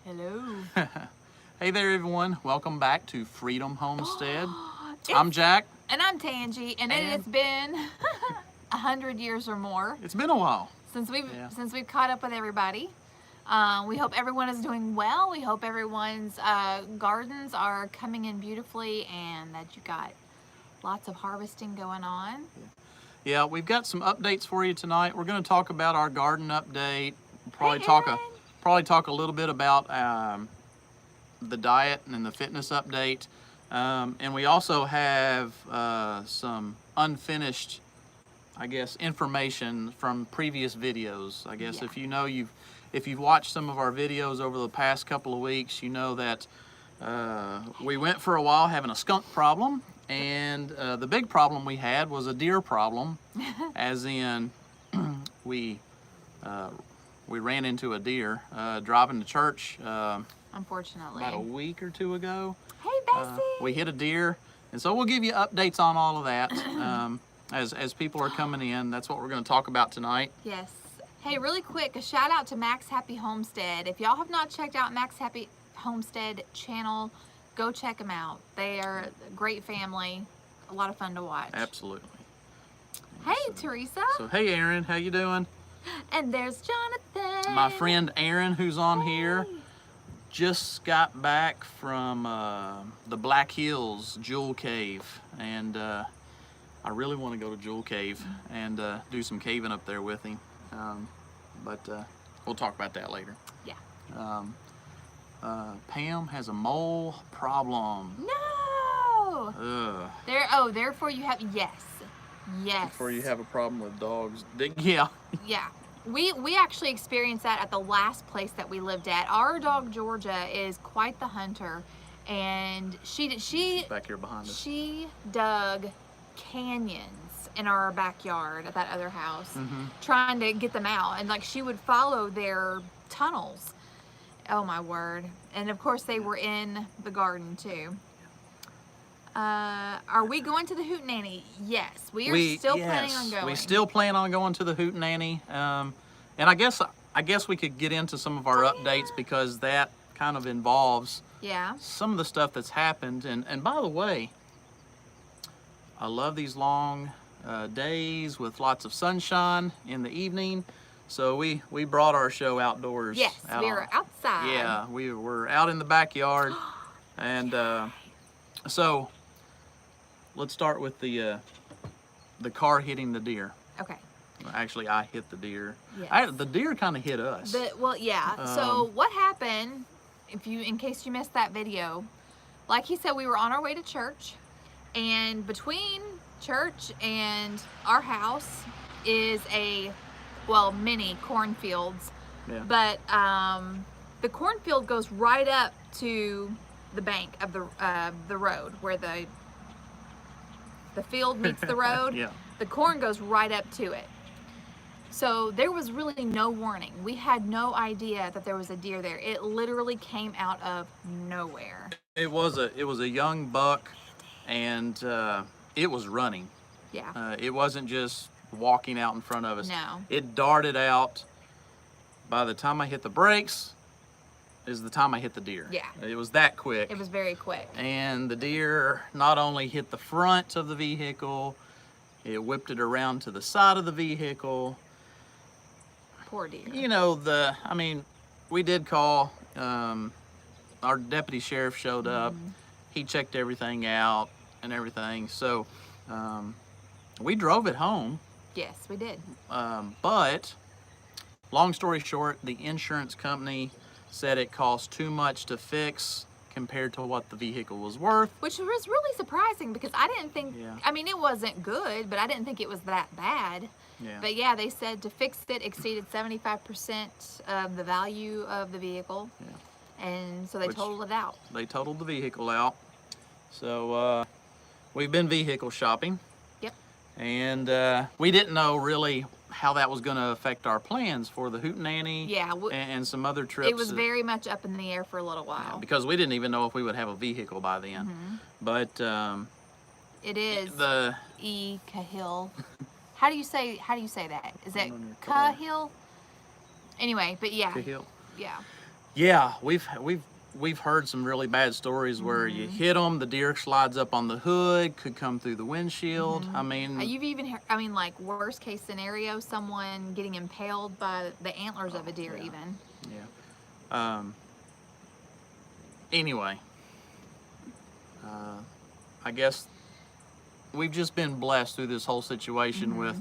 Hello. Hey there, everyone. Welcome back to Freedom Homestead. I'm Jack. And I'm Tangie, and it has been 100 years or more It's been a while since we've caught up with everybody. We hope everyone is doing well. We hope everyone's gardens are coming in beautifully, and that you got lots of harvesting going on. Yeah, we've got some updates for you tonight. We're going to talk about our garden update. Hey, Probably talk a little bit about the diet and the fitness update. And we also have some unfinished, I guess, information from previous videos. I guess if you've watched some of our videos over the past couple of weeks, you know that we went for a while having a skunk problem, and the big problem we had was a deer problem, as in we ran into a deer driving to church. Unfortunately. About a week or two ago. Hey, Bessie. We hit a deer, and so we'll give you updates on all of that as people are coming in. That's what we're going to talk about tonight. Yes. Hey, really quick, a shout out to Max Happy Homestead. If y'all have not checked out Max Happy Homestead channel, go check them out. They are a great family, a lot of fun to watch. Absolutely. Hey, Teresa. So, hey, Aaron, how you doing? And there's Jonathan. My friend Aaron, who's on here, just got back from the Black Hills Jewel Cave, and I really want to go to Jewel Cave and do some caving up there with him, but we'll talk about that later. Yeah. Pam has a mole problem. No. Therefore you have yes. Therefore you have a problem with dogs. Yeah. Yeah. We actually experienced that at the last place that we lived at. Our dog Georgia is quite the hunter, and she back here behind us. She dug canyons in our backyard at that other house, trying to get them out, and like she would follow their tunnels. Oh my word! And of course they were in the garden too. Are we going to the Hootenanny? Yes, we are still planning on going. We still plan on going to the Hootenanny, and I guess we could get into some of our updates, because that kind of involves some of the stuff that's happened. And by the way, I love these long days with lots of sunshine in the evening. So we brought our show outdoors. Yes, we were outside. Yeah, we were out in the backyard, and so. Let's start with the car hitting the deer. Okay. Actually, I hit the deer. Yes. The deer kind of hit us. So what happened? In case you missed that video, like he said, we were on our way to church, and between church and our house is many cornfields. Yeah. But the cornfield goes right up to the bank of the road where the field meets the road. Yeah. The corn goes right up to it. So there was really no warning. We had no idea that there was a deer there. It literally came out of nowhere. It was a young buck, and it was running. Yeah. It wasn't just walking out in front of us. No. It darted out. By the time I hit the brakes is the time I hit the deer. Yeah. It was that quick. It was very quick. And the deer not only hit the front of the vehicle, it whipped it around to the side of the vehicle. Poor deer. You know, we did call, our deputy sheriff showed up. He checked everything out and everything. So we drove it home. Yes, we did. But long story short, the insurance company said it cost too much to fix compared to what the vehicle was worth. Which was really surprising, because I didn't think, it wasn't good, but I didn't think it was that bad. Yeah. But yeah, they said to fix it exceeded 75% of the value of the vehicle. Yeah. And so they totaled it out. They totaled the vehicle out. So we've been vehicle shopping. Yep. And we didn't know really how that was going to affect our plans for the Hootenanny. Yeah, and some other trips. It was very much up in the air for a little while. Because we didn't even know if we would have a vehicle by then. But it is the Cahill. How do you say that? Is that Cahill? Anyway, but yeah. Cahill. Yeah. Yeah, we've heard some really bad stories where you hit them, the deer slides up on the hood, could come through the windshield. I mean, You've even heard, I mean, like worst case scenario, someone getting impaled by the antlers of a deer, yeah. even. Yeah. Anyway, I guess we've just been blessed through this whole situation with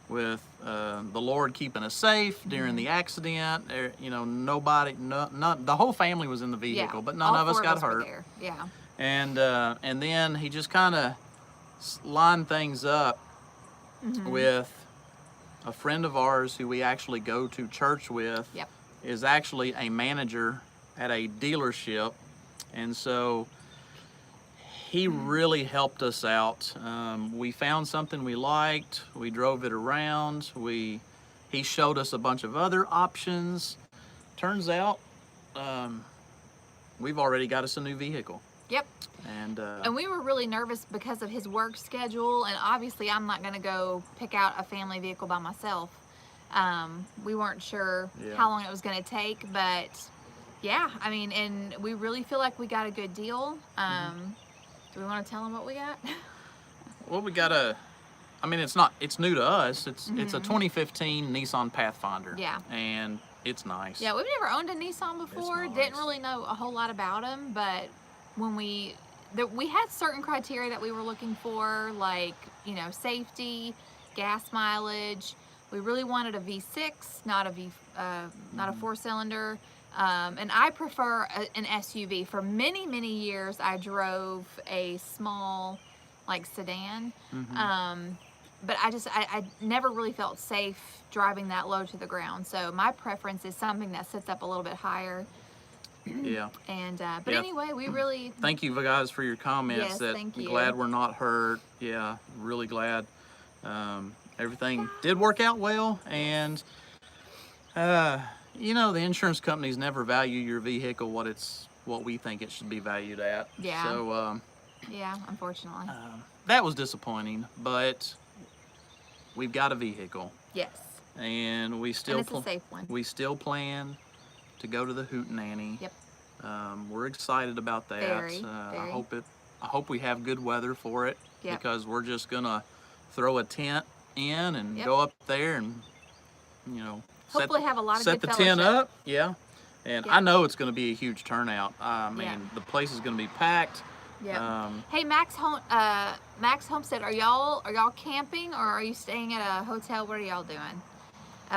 the Lord keeping us safe during the accident. You know, nobody, not the whole family was in the vehicle, Yeah, but none all of us four got us were hurt. there. Yeah. And then he just kind of lined things up with a friend of ours who we actually go to church with. Yep. Is actually a manager at a dealership, and so he really helped us out. We found something we liked. We drove it around. He showed us a bunch of other options. Turns out, we've already got us a new vehicle. Yep. And we were really nervous because of his work schedule, and obviously I'm not going to go pick out a family vehicle by myself. We weren't sure how long it was going to take, but yeah, I mean, and we really feel like we got a good deal. Do we want to tell them what we got? well, I mean, it's new to us. It's a 2015 Nissan Pathfinder. Yeah. And it's nice. Yeah, we've never owned a Nissan before. Nice. Didn't really know a whole lot about them, but when we had certain criteria that we were looking for, like, you know, safety, gas mileage. We really wanted a V6, not a four-cylinder. And I prefer an SUV. For many, many years, I drove a small, like, sedan. But I never really felt safe driving that low to the ground. So my preference is something that sits up a little bit higher. Yeah. And but anyway, we really thank you guys for your comments. Yes, thank you. Glad we're not hurt. Yeah, really glad. Everything did work out well, and you know, the insurance companies never value your vehicle what we think it should be valued at. Yeah. So yeah, unfortunately. that was disappointing, but we've got a vehicle. Yes. And we still and it's a safe one. We still plan to go to the Hootenanny. Yep. We're excited about that. Very. I hope we have good weather for it. Yep. Because we're just gonna throw a tent in and Yep. go up there and, you know, hopefully have a lot of set good the tent fellowship. up. Yeah. And Yep. I know it's gonna be a huge turnout. I mean, Yeah. the place is gonna be packed. Yeah. Hey, Max Homestead, are y'all camping, or are you staying at a hotel? What are y'all doing?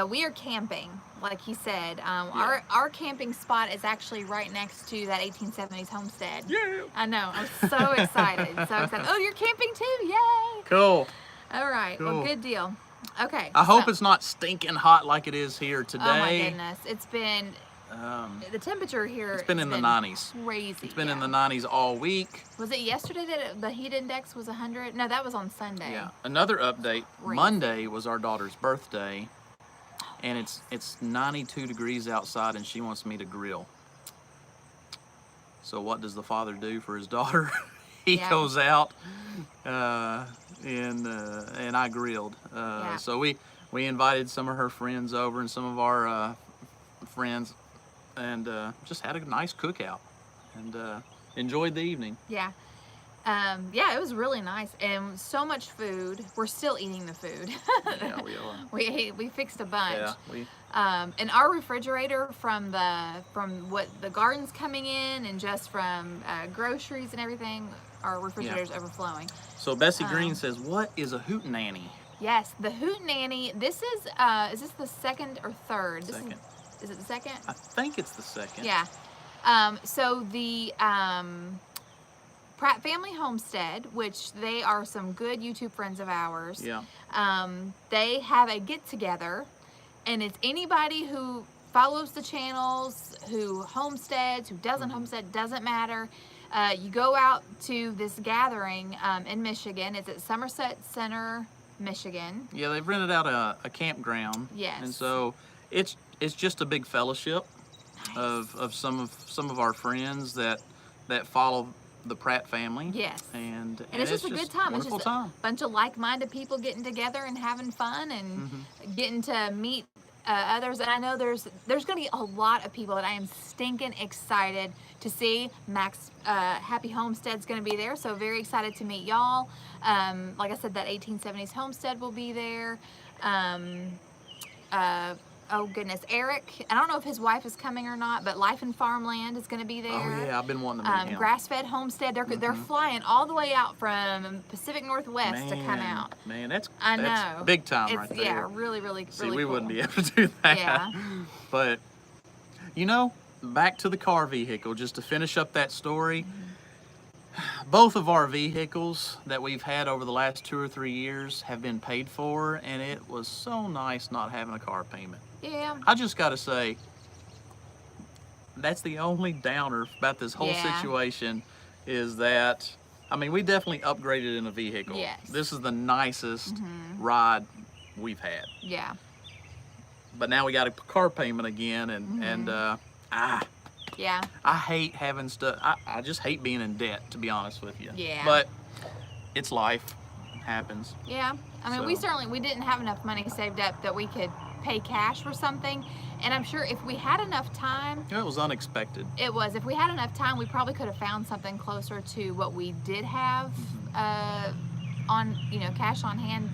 We are camping, like he said. Our camping spot is actually right next to that 1870s homestead. Yeah. I know. I'm so excited. So excited. Oh, you're camping too? Yay! Cool. All right. Cool. Well, good deal. Okay. I hope it's not stinking hot like it is here today. Oh my goodness, it's been. The temperature here. It's been in the 90s. Crazy. It's been in the 90s all week. Was it yesterday that the heat index was 100? No, that was on Sunday. Yeah. Another update. Crazy. Monday was our daughter's birthday, and it's 92 degrees outside, and she wants me to grill. So what does the father do for his daughter? He goes out, and I grilled. So we invited some of her friends over and some of our friends, and just had a nice cookout and enjoyed the evening. Yeah. Yeah, it was really nice, and so much food. We're still eating the food. Yeah, we are. We fixed a bunch. Yeah, and our refrigerator from what the garden's coming in, and just from groceries and everything, our refrigerator's overflowing. So Bessie Green says, "What is a hootenanny?" Yes, the Hootenanny. This is this the second or third? Second. Is it the second? I think it's the second. Yeah. So the Pratt Family Homestead, which they are some good YouTube friends of ours. Yeah. They have a get-together, and it's anybody who follows the channels, who homesteads, who doesn't homestead, doesn't matter. You go out to this gathering in Michigan. It's at Somerset Center, Michigan. Yeah, they've rented out a campground. Yes. And so it's just a big fellowship of some of our friends that follow the Pratt family. Yes. And it's just a good time. Wonderful it's just time. a bunch of like-minded people getting together and having fun, and getting to meet others, and I know there's going to be a lot of people that I am stinking excited to see. Max Happy Homestead's going to be there, so very excited to meet y'all. Like I said, that 1870s Homestead will be there. Oh goodness, Eric, I don't know if his wife is coming or not, but Life and Farmland is going to be there. Oh yeah, I've been wanting to meet him. Grass-fed Homestead, they're flying all the way out from Pacific Northwest to come out. Man, that's know. big time right there. Yeah, really See, really we cool. wouldn't be able to do that. Yeah. But, you know, back to the car vehicle, just to finish up that story. Both of our vehicles that we've had over the last 2 or 3 years have been paid for, and it was so nice not having a car payment. Yeah. I just got to say, that's the only downer about this whole situation is that, I mean, we definitely upgraded in a vehicle. Yes. This is the nicest ride we've had. Yeah. But now we got a car payment again, and Yeah. I hate having stuff. I just hate being in debt, to be honest with you. Yeah. But it's life. It happens. Yeah. I mean, we didn't have enough money saved up that we could pay cash for something. And I'm sure if we had enough time. It was unexpected. It was. If we had enough time, we probably could have found something closer to what we did have on, cash on hand.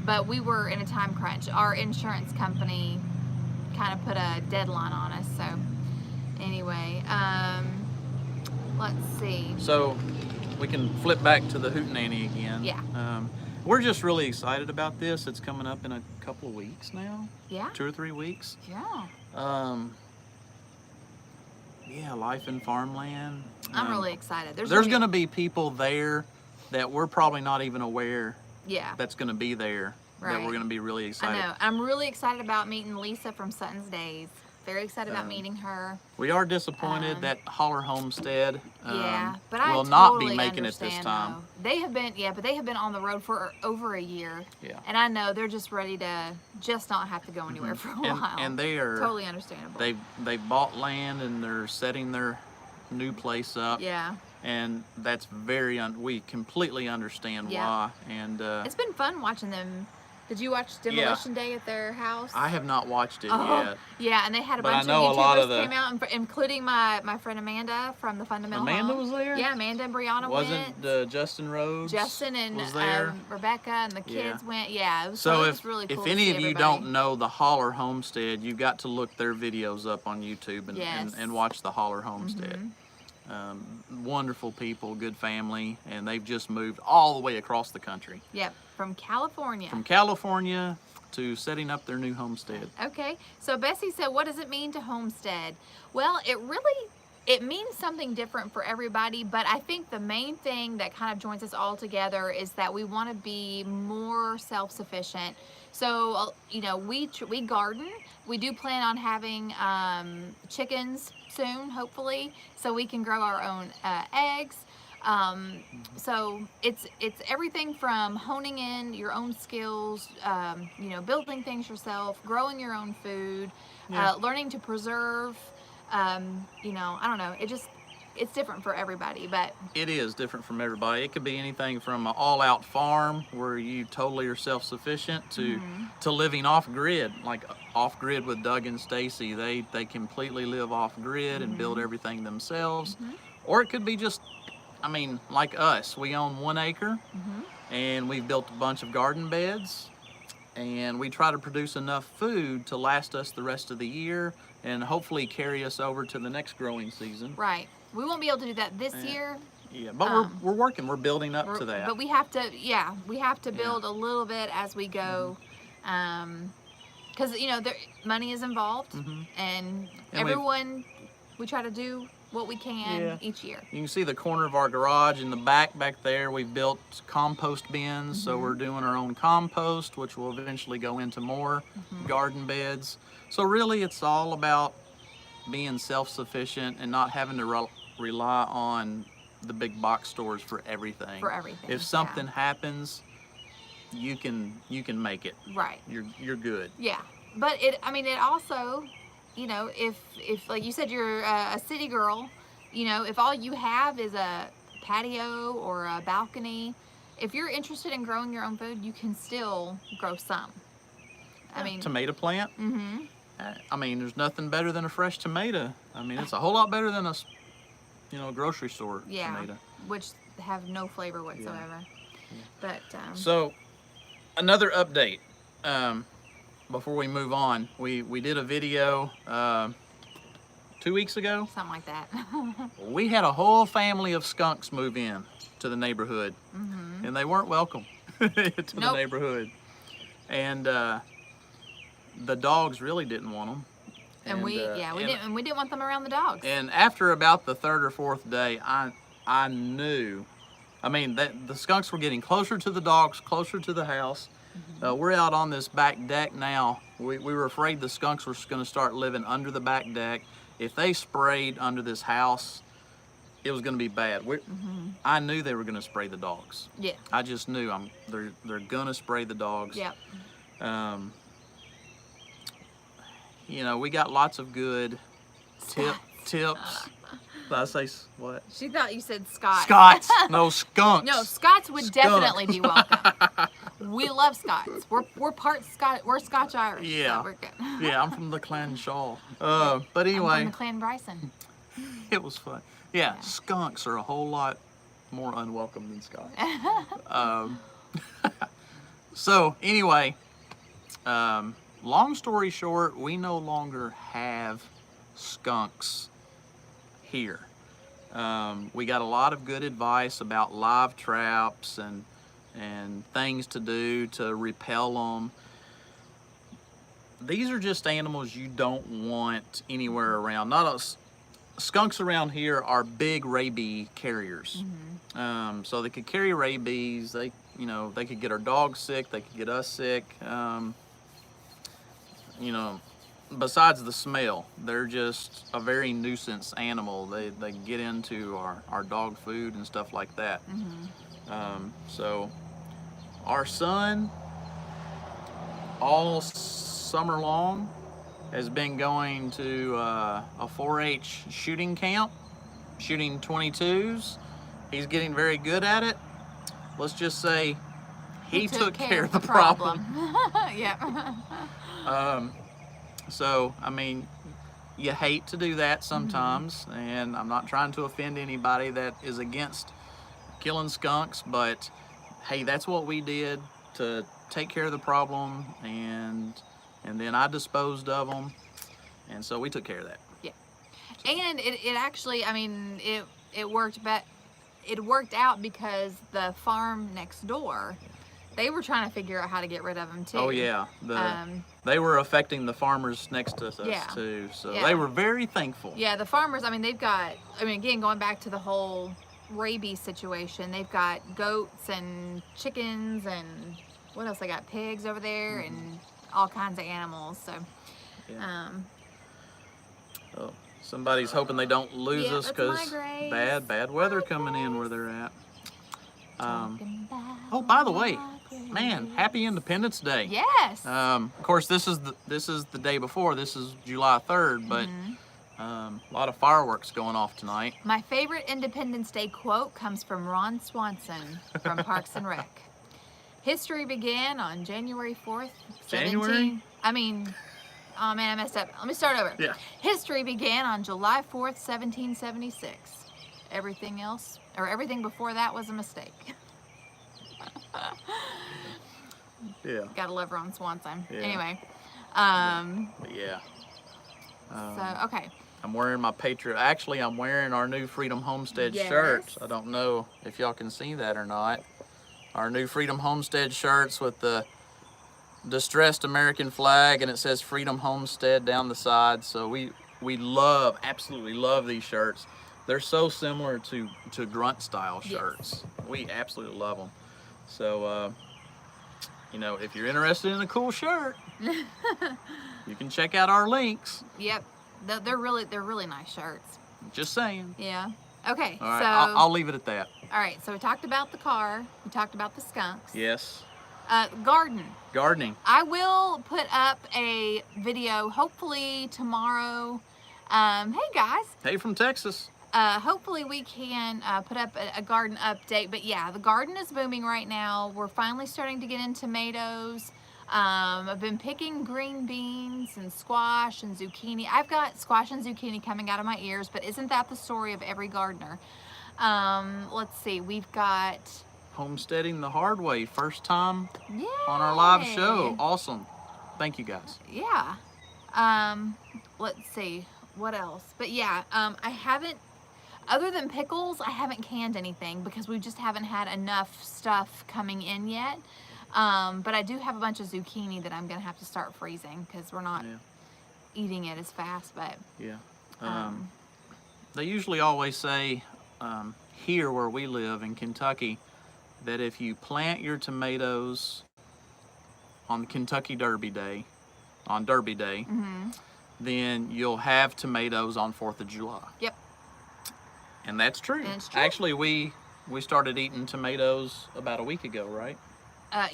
But we were in a time crunch. Our insurance company kind of put a deadline on us. So anyway, let's see. So we can flip back to the hootenanny again. Yeah. We're just really excited about this. It's coming up in a couple of weeks now. Yeah. 2 or 3 weeks. Yeah. Yeah, Life in Farmland. I'm really excited. There's going to be people there that we're probably not even aware that's going to be there. Right. That we're going to be really excited. I know. I'm really excited about meeting Lisa from Sutton's Days. Very excited about meeting her. We are disappointed that Holler Homestead but I will not totally be making it this time. Though. They have been on the road for over a year. Yeah. And I know they're just ready to just not have to go anywhere for a while. And they are totally understandable. They bought land and they're setting their new place up. Yeah. And that's we completely understand why. And it's been fun watching them. Did you watch Demolition Day at their house? I have not watched it yet. Yeah, and they had a bunch of YouTubers came out, including my friend Amanda from the Fundamental Amanda Home. was there? Yeah, Amanda and Brianna Wasn't Justin Rhodes? Justin and was there? Rebecca and the kids went. Yeah, it was, so it was really cool. If any of you don't know the Holler Homestead, you've got to look their videos up on YouTube and watch the Holler Homestead. Wonderful people, good family, and they've just moved all the way across the country. Yep, from California. From California to setting up their new homestead. Okay, so Bessie said, what does it mean to homestead? Well, it means something different for everybody, but I think the main thing that kind of joins us all together is that we want to be more self-sufficient. So, we garden. We do plan on having chickens soon, hopefully, so we can grow our own eggs. So it's everything from honing in your own skills, building things yourself, growing your own food, learning to preserve. I don't know. It's different for everybody, but it is different from everybody. It could be anything from an all-out farm where you totally are self-sufficient to living off-grid, like off-grid with Doug and Stacy. They completely live off-grid and build everything themselves. Or it could be just, like us. We own 1 acre and we've built a bunch of garden beds, and we try to produce enough food to last us the rest of the year and hopefully carry us over to the next growing season. Right. We won't be able to do that this year. Yeah, but we're working. We're building up to that. But we have to build a little bit as we go, because money is involved, and everyone we try to do what we can each year. You can see the corner of our garage in the back there. We've built compost bins, so we're doing our own compost, which will eventually go into more garden beds. So really, it's all about being self-sufficient and not having to rely on the big box stores for everything. If something happens, you can make it. Right. You're good. Yeah, but it also, if like you said, you're a city girl, if all you have is a patio or a balcony, if you're interested in growing your own food, you can still grow some. I mean, tomato plant. Mm-hmm. I mean, there's nothing better than a fresh tomato. I mean, it's a whole lot better than a, grocery store tomato. Which have no flavor whatsoever. But so, another update. Before we move on, we did a video 2 weeks ago. Something like that. We had a whole family of skunks move in to the neighborhood, and they weren't welcome to the neighborhood. And the dogs really didn't want them. And we didn't want them around the dogs. And after about the third or fourth day, I knew. I mean, the skunks were getting closer to the dogs, closer to the house. We're out on this back deck now. We were afraid the skunks were going to start living under the back deck. If they sprayed under this house, it was going to be bad. I knew they were going to spray the dogs. Yeah. I just knew they're going to spray the dogs. Yep. We got lots of good tips. Did I say what? She thought you said Scots. Scots. No, skunks. No, Scots would definitely be welcome. We love Scots. We're part Scot. We're Scotch Irish. Yeah. So we're good. Yeah, I'm from the Clan Shaw. But anyway. I'm from the Clan Bryson. It was fun. Yeah, skunks are a whole lot more unwelcome than Scots. So anyway, long story short, we no longer have skunks here. We got a lot of good advice about live traps and things to do to repel them. These are just animals you don't want anywhere around. Skunks around here are big rabies carriers. So they could carry rabies. They could get our dogs sick. They could get us sick. Besides the smell, they're just a very nuisance animal. They get into our dog food and stuff like that. So our son, all summer long, has been going to a 4-H shooting camp, shooting 22s. He's getting very good at it. Let's just say he took care of the problem. Yep. So, I mean, you hate to do that sometimes, and I'm not trying to offend anybody that is against killing skunks, but hey, that's what we did to take care of the problem, and then I disposed of them, and so we took care of that. Yeah. And it actually, I mean, it worked, but it worked out because the farm next door, they were trying to figure out how to get rid of them too. Oh yeah, they were affecting the farmers next to us too, so they were very thankful. Yeah, the farmers, I mean, they've got, again, going back to the whole rabies situation, they've got goats and chickens and what else? They got pigs over there and all kinds of animals. So, oh, somebody's hoping they don't lose us because bad weather coming in where they're at. Oh, by the way, man, happy Independence Day. Yes. Of course, this is the day before. This is July 3rd, but a lot of fireworks going off tonight. My favorite Independence Day quote comes from Ron Swanson from Parks and Rec. History began on January 4th, January? Oh man, I messed up. Let me start over. Yeah. History began on July 4th, 1776. Everything before that was a mistake. Yeah. Gotta love Ron Swanson. Yeah. Anyway. So, okay. I'm wearing my Patriot. Actually, I'm wearing our new Freedom Homestead shirts. I don't know if y'all can see that or not. Our new Freedom Homestead shirts with the distressed American flag, and it says Freedom Homestead down the side. So we absolutely love these shirts. They're so similar to grunt style shirts. Yes. We absolutely love them. So, if you're interested in a cool shirt, you can check out our links. Yep, they're really nice shirts. Just saying. Yeah. Okay. All right, so I'll leave it at that. All right. So we talked about the car. We talked about the skunks. Yes. Gardening. I will put up a video hopefully tomorrow. Hey guys. Hey from Texas. Hopefully we can put up a garden update. But yeah, the garden is booming right now. We're finally starting to get in tomatoes. I've been picking green beans and squash and zucchini. I've got squash and zucchini coming out of my ears, but isn't that the story of every gardener? Let's see, we've got... Homesteading the hard way, first time Yay! on our live show. Awesome. Thank you, guys. Yeah. Let's see, what else? But yeah, I haven't, other than pickles, I haven't canned anything because we just haven't had enough stuff coming in yet. But I do have a bunch of zucchini that I'm gonna have to start freezing because we're not eating it as fast. But yeah, they usually always say here where we live in Kentucky that if you plant your tomatoes on Kentucky Derby Day, then you'll have tomatoes on 4th of July. Yep. And that's true. And it's true. Actually, we started eating tomatoes about a week ago, right?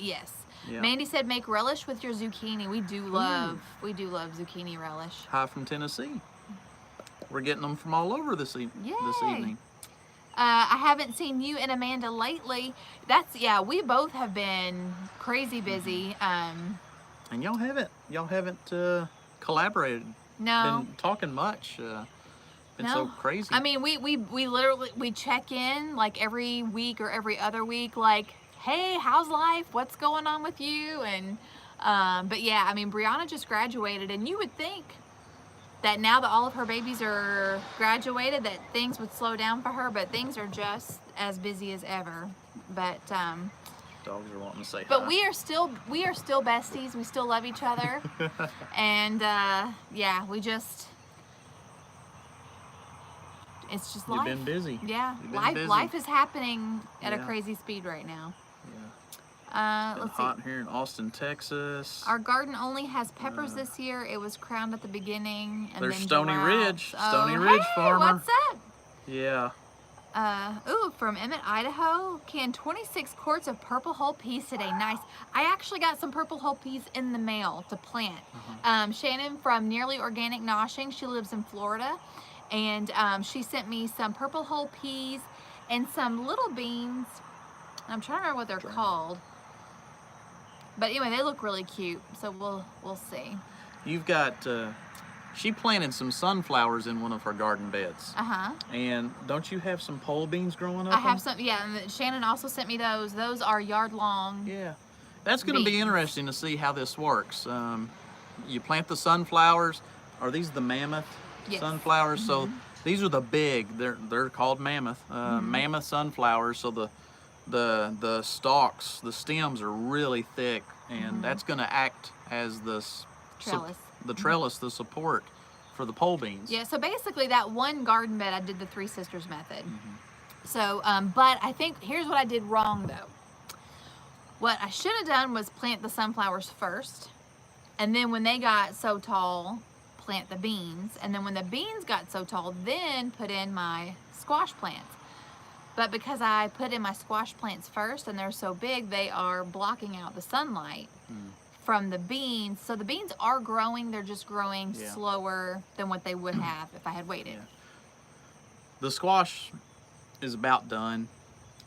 Yes. Yeah. Mandy said make relish with your zucchini. We do love zucchini relish. Hi from Tennessee. We're getting them from all over this evening. I haven't seen you and Amanda lately. We both have been crazy busy. And y'all haven't collaborated. No. Been talking much. Been so crazy. I mean, we literally check in like every week or every other week, like, hey, how's life? What's going on with you? And but yeah, I mean, Brianna just graduated, and you would think that now that all of her babies are graduated that things would slow down for her, but things are just as busy as ever. But dogs are wanting to say but hi. we are still besties. We still love each other. And yeah, it's just life. You've been busy. Yeah, busy. Life is happening at a crazy speed right now. Yeah. Let's hot see. here in Austin, Texas. Our garden only has peppers this year. It was crowned at the beginning, and There's then Stony drought. Ridge. Stony Ridge farmer. What's that? Yeah. From Emmett, Idaho. Canned 26 quarts of purple whole peas today. Nice. I actually got some purple whole peas in the mail to plant. Shannon from Nearly Organic Noshing, she lives in Florida, and she sent me some purple whole peas and some little beans. I'm trying to remember what they're called. But anyway, they look really cute, so we'll see. You've got she planted some sunflowers in one of her garden beds. And don't you have some pole beans growing up? I have some, yeah, and Shannon also sent me those. Those are yard long. Yeah. That's going to be interesting to see how this works. You plant the sunflowers. Are these the mammoth sunflowers? So these are the big, they're called mammoth. Mammoth sunflowers. So the stalks, the stems are really thick, and that's going to act as the trellis, the support for the pole beans. Yeah, so basically that one garden bed, I did the Three Sisters method. So, but I think, here's what I did wrong though. What I should have done was plant the sunflowers first, and then when they got so tall, plant the beans, and then when the beans got so tall, then put in my squash plants. But because I put in my squash plants first and they're so big, they are blocking out the sunlight from the beans. So the beans are growing, they're just growing slower than what they would have if I had waited. The squash is about done,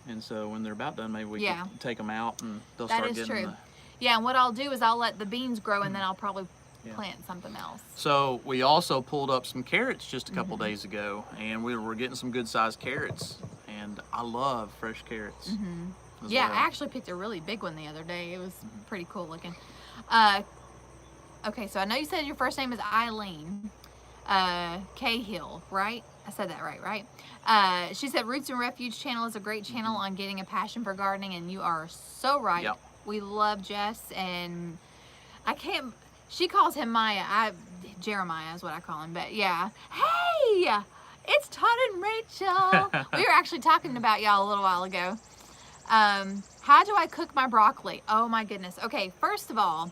and so when they're about done, maybe we can take them out and they'll start getting true. Yeah, and what I'll do is I'll let the beans grow, and then I'll probably plant something else. So we also pulled up some carrots just a couple days ago, and we were getting some good sized carrots, and I love fresh carrots. Yeah, I actually picked a really big one the other day. It was pretty cool looking. Okay, so I know you said your first name is Eileen Cahill, right? I said that right? She said Roots and Refuge channel is a great channel on getting a passion for gardening, and you are so right. We love Jess, and she calls him Maya. Jeremiah is what I call him, but yeah. Hey, it's Todd and Rachel. We were actually talking about y'all a little while ago. How do I cook my broccoli? Oh my goodness. Okay, first of all,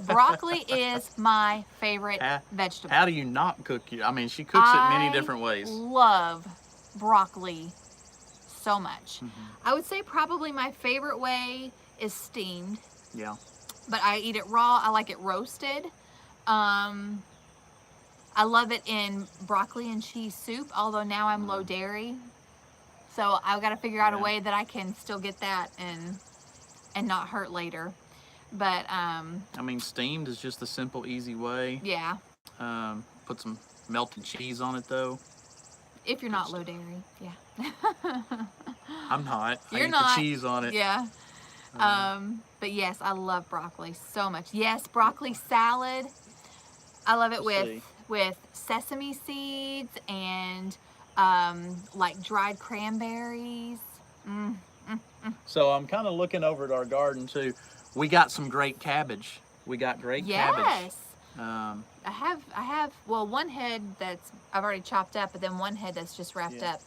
broccoli is my favorite vegetable. How do you not cook it? I mean, she cooks it many different ways. I love broccoli so much. I would say probably my favorite way is steamed. Yeah. But I eat it raw. I like it roasted. I love it in broccoli and cheese soup, although now I'm low dairy. So I've got to figure out a way that I can still get that and not hurt later. But I mean, steamed is just a simple, easy way. yeah, Put some melted cheese on it though. if you're not low dairy, yeah. I'm not. You're I eat not. the cheese on it. Yeah. But yes, I love broccoli so much. Yes, broccoli salad. I love it with sesame seeds and like dried cranberries. So I'm kind of looking over at our garden too. We got some great cabbage. We got great cabbage. Yes. I have well, one head that's I've already chopped up, but then one head that's just wrapped up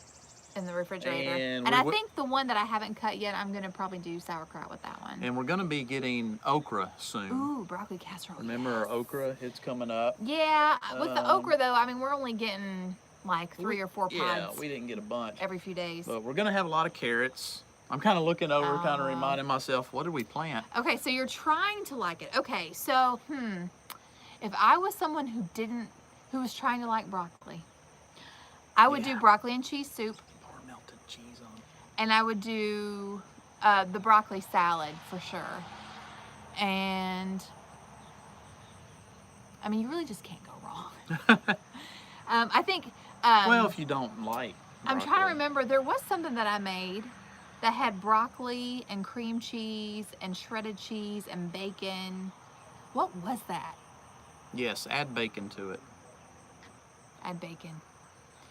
in the refrigerator. And I think the one that I haven't cut yet, I'm gonna probably do sauerkraut with that one. And we're gonna be getting okra soon. Ooh, broccoli casserole. Remember our okra? It's coming up. Yeah, with the okra though, I mean we're only getting like 3 or 4 pods. Yeah, we didn't get a bunch every few days. But we're gonna have a lot of carrots. I'm kind of looking over, kind of reminding myself, what did we plant? Okay, so you're trying to like it. Okay, so if I was someone who was trying to like broccoli, I would do broccoli and cheese soup. Pour melted cheese on. And I would do the broccoli salad for sure. And I mean, you really just can't go wrong. I think. Well, if you don't like broccoli. I'm trying to remember. There was something that I made that had broccoli and cream cheese and shredded cheese and bacon. What was that? Yes, add bacon to it. Add bacon.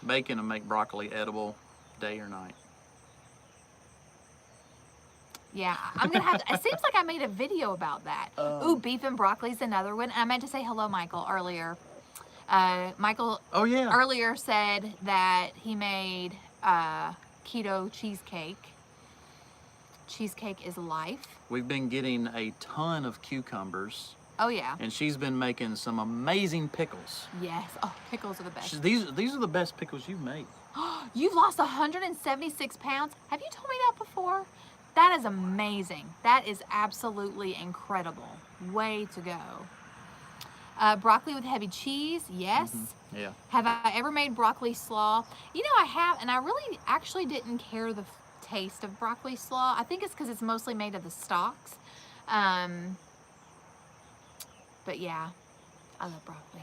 Bacon will make broccoli edible day or night. Yeah, I'm gonna have to, it seems like I made a video about that. Ooh, beef and broccoli is another one. I meant to say hello, Michael, earlier. Michael earlier said that he made keto cheesecake. Cheesecake is life. We've been getting a ton of cucumbers. Oh yeah. And she's been making some amazing pickles. Yes. Oh, pickles are the best. These are the best pickles you've made. You've lost 176 pounds. Have you told me that before? That is amazing. That is absolutely incredible. Way to go. Broccoli with heavy cheese, yes. Yeah. Have I ever made broccoli slaw? You know, I have, and I really actually didn't care the taste of broccoli slaw. I think it's because it's mostly made of the stalks. But yeah, I love broccoli.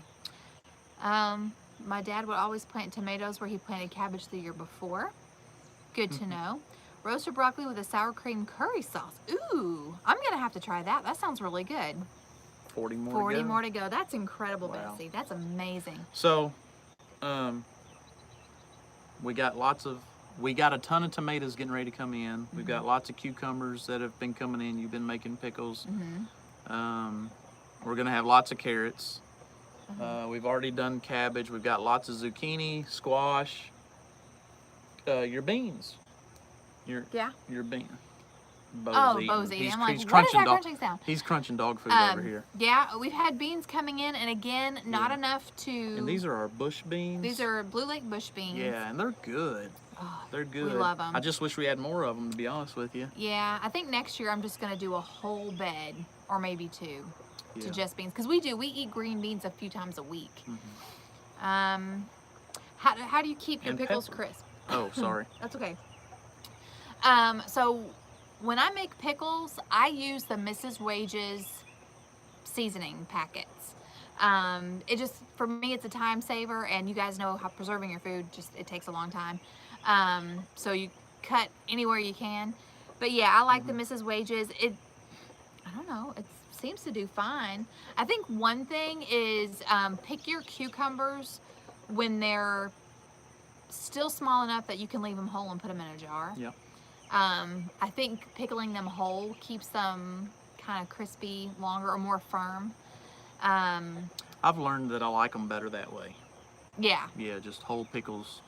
My dad would always plant tomatoes where he planted cabbage the year before. Good to know. Roasted broccoli with a sour cream curry sauce. Ooh, I'm gonna have to try that. That sounds really good. 40 more 40 to go. more to go. That's incredible, Wow. Betsy. That's amazing. So, we got a ton of tomatoes getting ready to come in. We've got lots of cucumbers that have been coming in. You've been making pickles. We're gonna have lots of carrots. We've already done cabbage. We've got lots of zucchini, squash, your beans. Your bean. Bo's eating. I'm like, he's what is that dog, crunching sound? He's crunching dog food over here. Yeah, we've had beans coming in, and again, not enough to... And these are our bush beans. These are Blue Lake bush beans. Yeah, and they're good. Oh, they're good. We love them. I just wish we had more of them, to be honest with you. Yeah, I think next year I'm just going to do a whole bed, or maybe 2, to just beans. Because we eat green beans a few times a week. How do you keep your pickles crisp? Oh, sorry. That's okay. So when I make pickles, I use the Mrs. Wages seasoning packets. It just, for me, it's a time saver, and you guys know how preserving your food, it takes a long time. So you cut anywhere you can. But yeah, I like the Mrs. Wages. I don't know, it seems to do fine. I think one thing is pick your cucumbers when they're still small enough that you can leave them whole and put them in a jar. Yep. I think pickling them whole keeps them kind of crispy longer or more firm. I've learned that I like them better that way. Yeah. Yeah, just whole pickles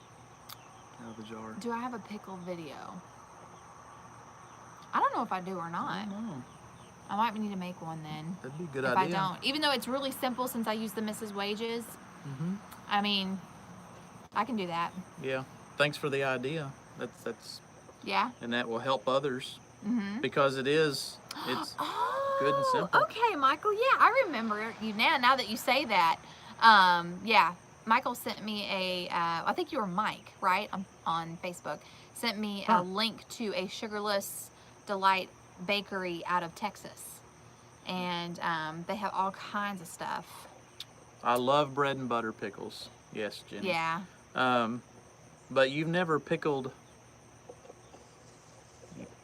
out of the jar. Do I have a pickle video? I don't know if I do or not. I don't know. I might need to make one then. That'd be a good idea. idea. If I don't. Even though it's really simple since I use the Mrs. Wages. I mean, I can do that. Yeah. Thanks for the idea. That's Yeah. And that will help others because it's good and simple. Okay, Michael. Yeah, I remember you now that you say that. Yeah, Michael sent me I think you were Mike, right? On Facebook. Sent me a link to a Sugarless Delight bakery out of Texas. and they have all kinds of stuff. I love bread and butter pickles. Yes, Jenny. Yeah. But you've never pickled.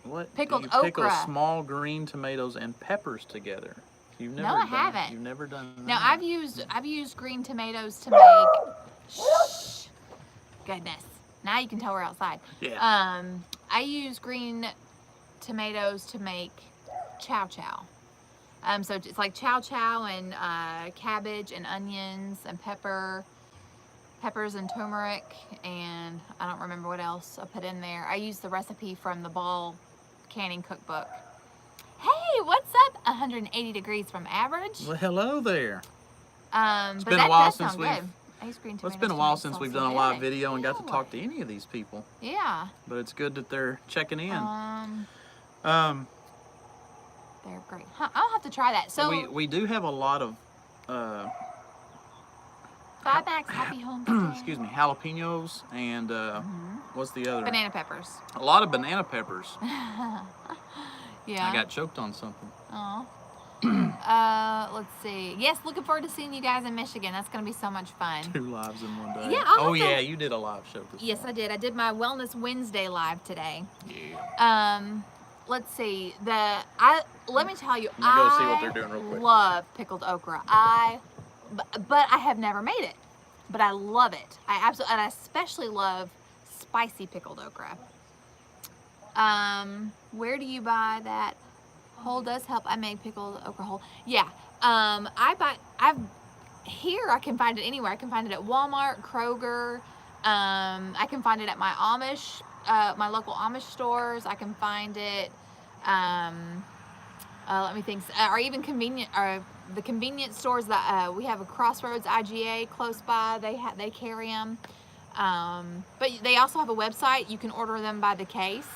What? Pickled you pickle okra. small green tomatoes and peppers together. You've never No, I done, haven't. You've never done that. Now I've used green tomatoes to make. Shh. Goodness. Now you can tell we're outside. Yeah. I use green tomatoes to make chow chow. So it's like chow chow and cabbage and onions and peppers and turmeric, and I don't remember what else I put in there. I used the recipe from the Ball canning cookbook. Hey, what's up? 180 degrees from average. Well, hello there. It's been a while since good. I use green tomatoes. Well, it's been a while since we've done a live video and got to Yeah. talk to any of these people. Yeah. But it's good that they're checking in. They're great. Huh, I'll have to try that. So we do have a lot of 5X Happy Homestead. excuse me, jalapenos and what's the other? Banana peppers. A lot of banana peppers. Yeah. I got choked on something. Oh. Let's see. Yes, looking forward to seeing you guys in Michigan. That's going to be so much fun. 2 lives in one day. Yeah, oh yeah, you did a live show this Yes, I did. I did my Wellness Wednesday live today. Yeah. Let's see. Let me tell you, I'm gonna go see what they're doing real quick. love pickled okra. But I have never made it. But I love it. And I especially love spicy pickled okra. Where do you buy that? Whole does help. I made pickled okra whole. Yeah. I can find it anywhere. I can find it at Walmart, Kroger. I can find it at my my local Amish stores. I can find it. Let me think. Or even the convenience stores that we have a Crossroads IGA close by. They carry them. But they also have a website. You can order them by the case.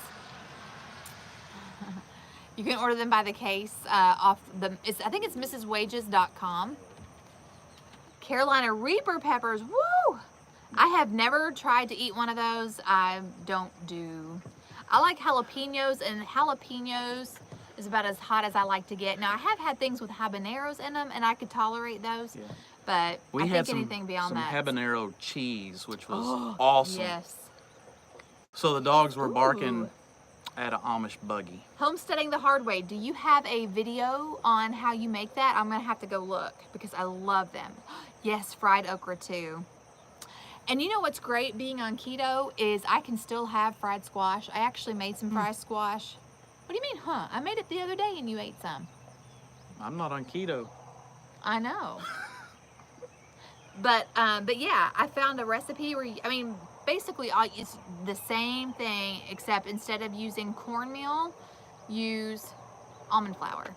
You can order them by the case I think it's mrswages.com. Carolina Reaper peppers. Woo! I have never tried to eat one of those. I like jalapenos, and jalapenos is about as hot as I like to get. Now, I have had things with habaneros in them, and I could tolerate those. Yeah. But we I had think anything beyond some that. habanero cheese, which was awesome. Yes. So the dogs were barking at an Amish buggy. Homesteading the hard way. Do you have a video on how you make that? I'm going to have to go look because I love them. Yes, fried okra too. And you know what's great being on keto is I can still have fried squash. I actually made some fried squash. What do you mean, huh? I made it the other day and you ate some. I'm not on keto. I know. But yeah, I found a recipe where basically it's the same thing, except instead of using cornmeal, use almond flour.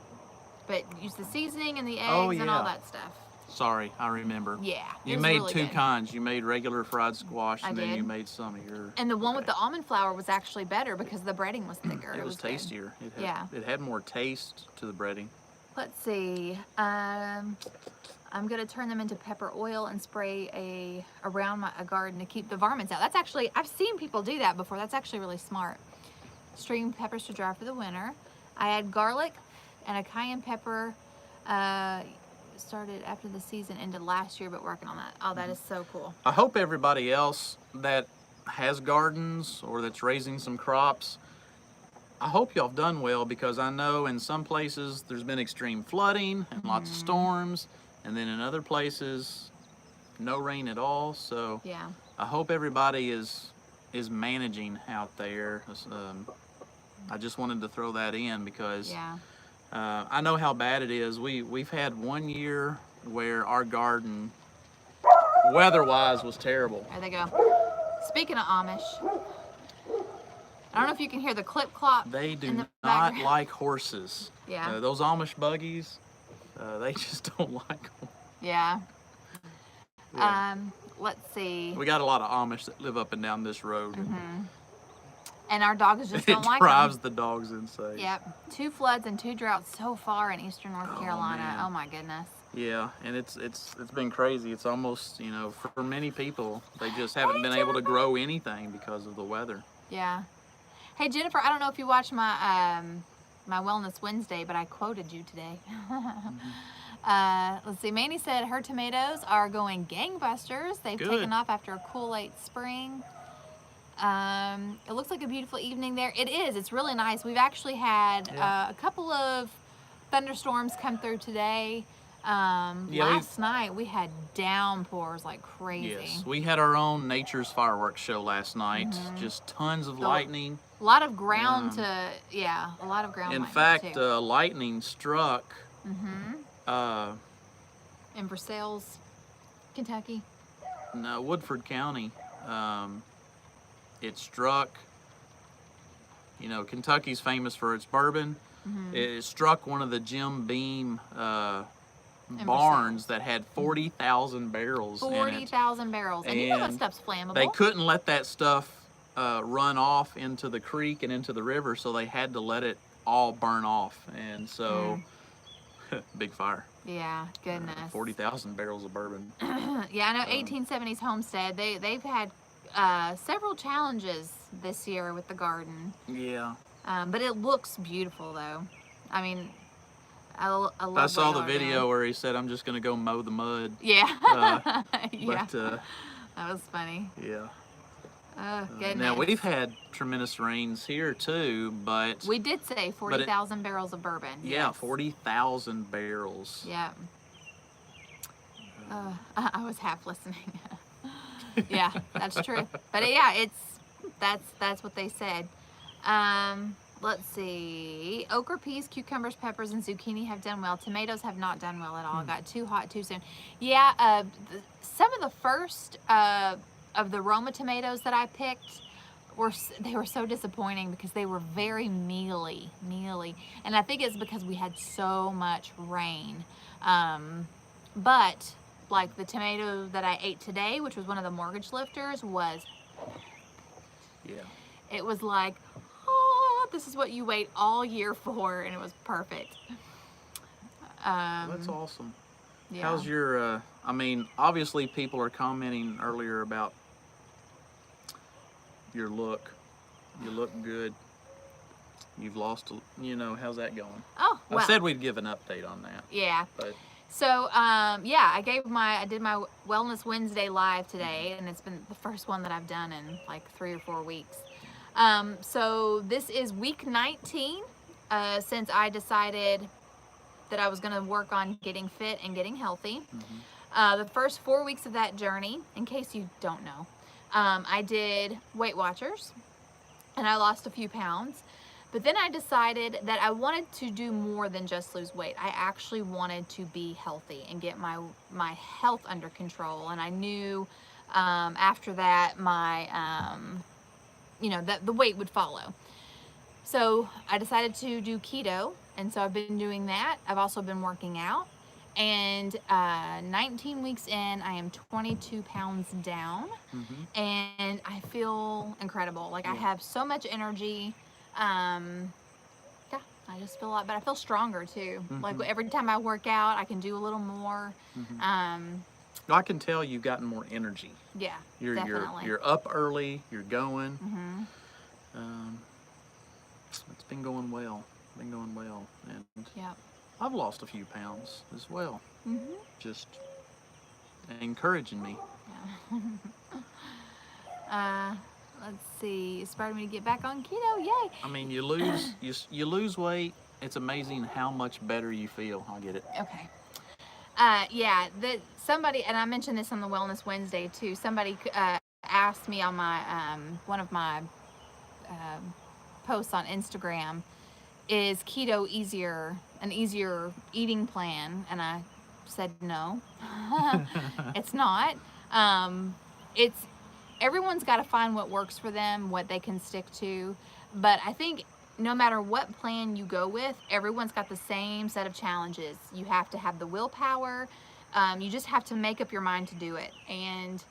But use the seasoning and the eggs and all that stuff. Sorry, I remember. Yeah. You made really two kinds. You made regular fried squash, and then you made some of your... And the one with the almond flour was actually better because the breading was thicker. It was tastier. It had more taste to the breading. Let's see. I'm going to turn them into pepper oil and spray around a garden to keep the varmints out. That's actually, I've seen people do that before. That's actually really smart. String peppers to dry for the winter. I add garlic and a cayenne pepper. Started after the season ended last year, but working on that. Oh, that is so cool. I hope everybody else that has gardens or that's raising some crops, I hope y'all have done well, because I know in some places there's been extreme flooding and lots of storms, and then in other places no rain at all. So yeah, I hope everybody is managing out there. I just wanted to throw that in because I know how bad it is. We've had one year where our garden, weather-wise, was terrible. There they go. Speaking of Amish, I don't know if you can hear the clip-clop. They do not like horses. Yeah. Those Amish buggies, they just don't like them. Yeah. Let's see. We got a lot of Amish that live up and down this road. And our dogs just don't like them. It drives the dogs insane. Yep. 2 floods and 2 droughts so far in eastern North Carolina. Man. Oh my goodness. Yeah, and it's been crazy. It's almost, for many people, they just haven't been able to grow anything because of the weather. Yeah. Hey Jennifer, I don't know if you watched my my Wellness Wednesday, but I quoted you today. Let's see. Manny said her tomatoes are going gangbusters. They've Good. taken off after a cool late spring. It looks like a beautiful evening there. It is. It's really nice. We've actually had a couple of thunderstorms come through today. Last night we had downpours like crazy. Yes, we had our own nature's fireworks show last night. Just tons of lightning. A lot of ground a lot of ground. In lightning fact, too. lightning struck. In Versailles, Kentucky. No, Woodford County. It struck. You know, Kentucky's famous for its bourbon. It struck one of the Jim Beam barns that had 40,000 barrels in it. 40,000 barrels. And you know that stuff's flammable. They couldn't let that stuff run off into the creek and into the river, so they had to let it all burn off. And so, big fire. Yeah, goodness. 40,000 barrels of bourbon. Yeah, I know 1870s Homestead, they've had several challenges this year with the garden. Yeah. But it looks beautiful, though. I mean, I love I saw the garden. video where he said, "I'm just going to go mow the mud." Yeah. But, that was funny. Yeah. Goodness. Now, we've had tremendous rains here, too, but... We did say 40,000 barrels of bourbon. Yeah, yes. 40,000 barrels. Yeah. I was half listening. Yeah, that's true. But yeah, that's what they said. Let's see. Okra, peas, cucumbers, peppers, and zucchini have done well. Tomatoes have not done well at all. Got too hot too soon. Yeah, some of the first of the Roma tomatoes that I picked were so disappointing because they were very mealy, and I think it's because we had so much rain. But like the tomato that I ate today, which was one of the mortgage lifters, was it was like, oh, this is what you wait all year for, and it was perfect. That's awesome. Yeah. How's your, I mean, obviously people are commenting earlier about your look. You look good. You've lost, how's that going? Oh, well. I said we'd give an update on that. Yeah. But so, yeah, I did my Wellness Wednesday live today, and it's been the first one that I've done in like 3 or 4 weeks. So this is week 19, since I decided that I was going to work on getting fit and getting healthy. The first 4 weeks of that journey, in case you don't know, I did Weight Watchers, and I lost a few pounds. But then I decided that I wanted to do more than just lose weight. I actually wanted to be healthy and get my health under control. And I knew after that my, that the weight would follow. So I decided to do keto. And so I've been doing that. I've also been working out. And 19 weeks in, I am 22 pounds down. And I feel incredible. Like I have so much energy. Yeah, I just feel a lot better. I feel stronger too. Like every time I work out, I can do a little more. I can tell you've gotten more energy. Yeah, definitely. You're up early. You're going. It's been going well. And yeah, I've lost a few pounds as well. Just encouraging me. Yeah. Let's see. Inspired me to get back on keto. Yay! I mean, you lose weight. It's amazing how much better you feel. I'll get it. Okay. Yeah. Somebody, and I mentioned this on the Wellness Wednesday too. Somebody asked me on my one of my posts on Instagram, is keto an easier eating plan? And I said no. It's not. Everyone's got to find what works for them, what they can stick to. But I think no matter what plan you go with, everyone's got the same set of challenges. You have to have the willpower. You just have to make up your mind to do it. And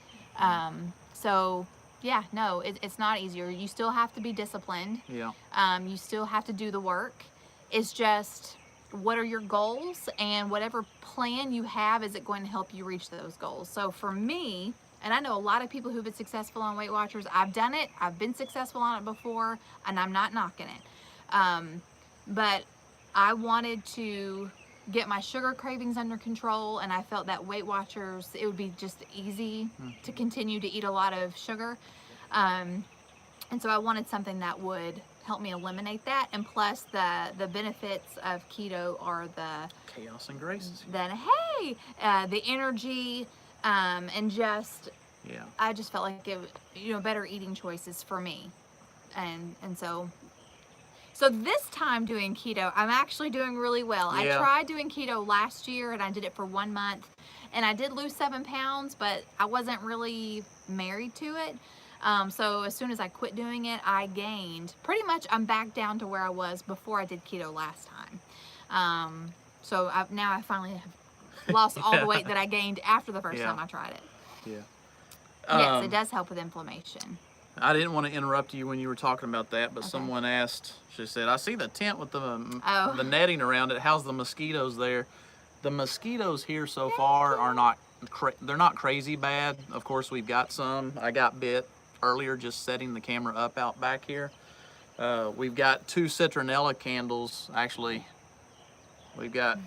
so, yeah, no, it's not easier. You still have to be disciplined. Yeah. You still have to do the work. It's just, what are your goals? And whatever plan you have, is it going to help you reach those goals? So for me, and I know a lot of people who've been successful on Weight Watchers. I've done it. I've been successful on it before, and I'm not knocking it. but I wanted to get my sugar cravings under control, and I felt that Weight Watchers, it would be just easy to continue to eat a lot of sugar. And so I wanted something that would help me eliminate that. And plus the benefits of keto are chaos and grace. The energy, and just, Yeah. I just felt like it, better eating choices for me. And so this time doing keto, I'm actually doing really well. Yeah. I tried doing keto last year, and I did it for 1 month, and I did lose 7 pounds, but I wasn't really married to it. So as soon as I quit doing it, I gained, pretty much I'm back down to where I was before I did keto last time. So now I finally have lost all the weight that I gained after the first time I tried it. Yeah. Yes, it does help with inflammation. I didn't want to interrupt you when you were talking about that, but someone asked, she said, I see the tent with the netting around it. How's the mosquitoes there? The mosquitoes here so far are not, they're not crazy bad. Of course, we've got some. I got bit earlier just setting the camera up out back here. We've got 2 citronella candles. Actually, we've got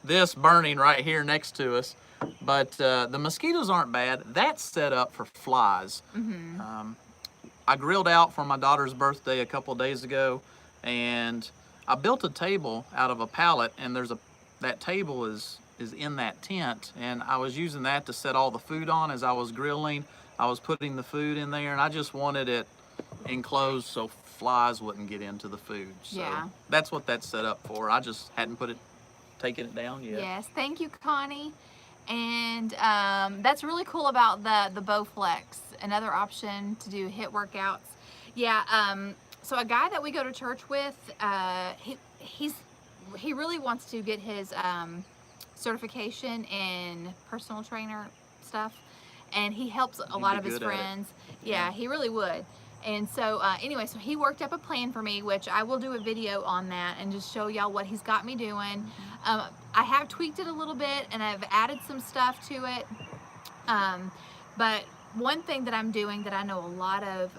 this burning right here next to us. But the mosquitoes aren't bad. That's set up for flies. I grilled out for my daughter's birthday a couple days ago, and I built a table out of a pallet, and that table is in that tent, and I was using that to set all the food on as I was grilling. I was putting the food in there, and I just wanted it enclosed so flies wouldn't get into the food. So that's what that's set up for. I just hadn't taken it down yet. Yes, thank you, Connie. And that's really cool about the Bowflex, another option to do HIIT workouts. So a guy that we go to church with, he really wants to get his certification in personal trainer stuff, and he helps a lot of his friends. Yeah, he really would. And so anyway, so he worked up a plan for me, which I will do a video on that and just show y'all what he's got me doing. I have tweaked it a little bit, and I've added some stuff to it. But one thing that I'm doing that I know a lot of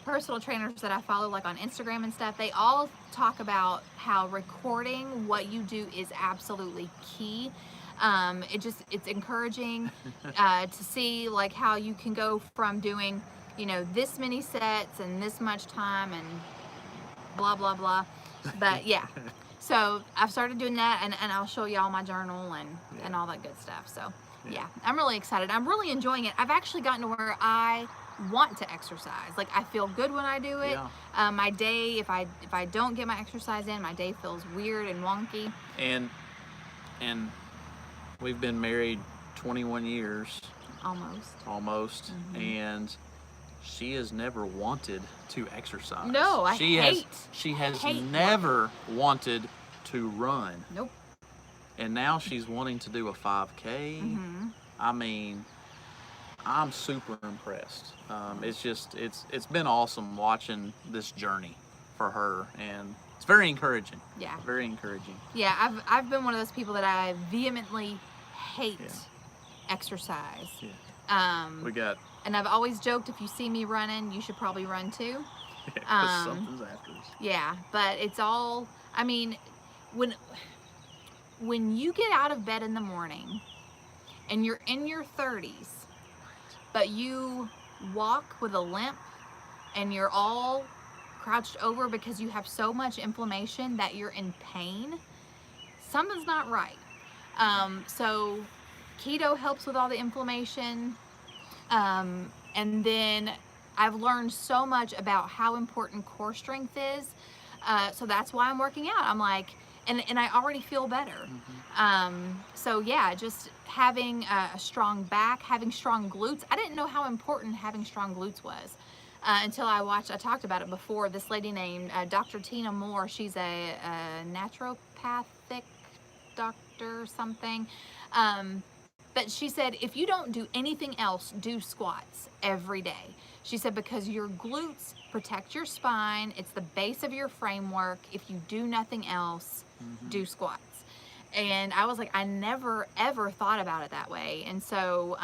personal trainers that I follow, like on Instagram and stuff, they all talk about how recording what you do is absolutely key. It's encouraging to see like how you can go from doing, this many sets and this much time and blah, blah, blah. But yeah, so I've started doing that, and I'll show y'all my journal and all that good stuff. So yeah, I'm really excited. I'm really enjoying it. I've actually gotten to where I want to exercise. Like, I feel good when I do it. My day, if I don't get my exercise in, my day feels weird and wonky. And we've been married 21 years. Almost. And she has never wanted to exercise. No, She has never wanted to run. Nope. And now she's wanting to do a 5K. I mean, I'm super impressed. It's been awesome watching this journey for her, and it's very encouraging. Yeah. Very encouraging. Yeah, I've been one of those people that I vehemently hate exercise. And I've always joked, if you see me running, you should probably run too. Yeah, something's after us. Yeah, but it's all, I mean, when you get out of bed in the morning and you're in your 30s, but you walk with a limp and you're all crouched over because you have so much inflammation that you're in pain, something's not right. So keto helps with all the inflammation. And then I've learned so much about how important core strength is. So that's why I'm working out. I'm like, and I already feel better. So yeah, just having a strong back, having strong glutes. I didn't know how important having strong glutes was until I talked about it before. This lady named Dr. Tina Moore, she's a naturopathic doctor or something. But she said, if you don't do anything else, do squats every day. She said, because your glutes protect your spine. It's the base of your framework. If you do nothing else, do squats. And I was like, I never, ever thought about it that way. And so,